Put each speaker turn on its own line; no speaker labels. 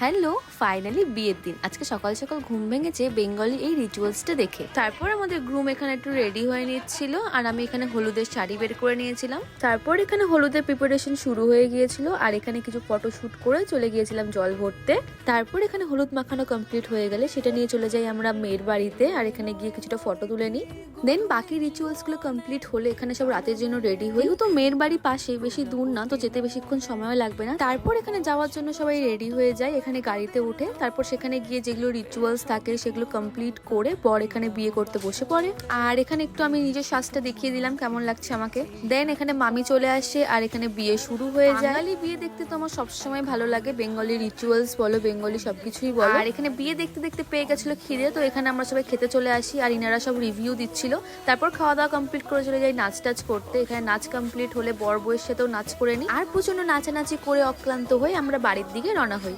Hello, finally বিয়ের দিন। আজকে সকাল সকাল ঘুম ভেঙেছে বেঙ্গলি এই রিচুয়ালসটা দেখে। তারপর আমাদের গ্রুম এখানে একটু রেডি হয়ে নিচ্ছিল আর আমি এখানে হলুদের শাড়ি বের করে নিয়েছিলাম। তারপর এখানে হলুদের প্রিপারেশন শুরু হয়ে গিয়েছিল আর এখানে কিছু ফটো শুট করে চলে গিয়েছিলাম জল ভরতে। তারপর এখানে হলুদ মাখানো কমপ্লিট হয়ে গেলে সেটা নিয়ে চলে যাই আমরা মেয়ের বাড়িতে আর এখানে গিয়ে কিছুটা ফটো তুলে নিই। দেন বাকি রিচুয়ালস গুলো কমপ্লিট হলে এখানে সব রাতের জন্য রেডি হই। তো মেয়ের বাড়ি পাশে, বেশি দূর না, তো যেতে বেশিক্ষণ সময় লাগবে না। তারপর এখানে যাওয়ার জন্য সবাই রেডি হয়ে যায় এখানে গাড়িতে উঠে। তারপর সেখানে গিয়ে যেগুলো রিচুয়ালস থাকে সেগুলো কমপ্লিট করে বর এখানে বিয়ে করতে বসে পড়ে। আর এখানে একটু আমি নিজের সাজটা দেখিয়ে দিলাম কেমন লাগছে আমাকে। দেন এখানে মামি চলে আসে আর এখানে বিয়ে শুরু হয়ে যায়। বাঙালি বিয়ে দেখতে তো আমার সবসময় ভালো লাগে, বেঙ্গলি রিচুয়ালস বলো, বেঙ্গলি সবকিছুই বলো। আর এখানে বিয়ে দেখতে দেখতে পেয়ে গেছিল খিদে, তো এখানে আমরা সবাই খেতে চলে আসি আর ইনারা সব রিভিউ দিচ্ছিল। তারপর খাওয়া দাওয়া কমপ্লিট করে চলে যাই নাচ টাচ করতে। এখানে নাচ কমপ্লিট হলে বর বউয়ের সাথেও নাচ করে নিই আর প্রচন্ড নাচানাচি করে অক্লান্ত হয়ে আমরা বাড়ির দিকে রওনা হই।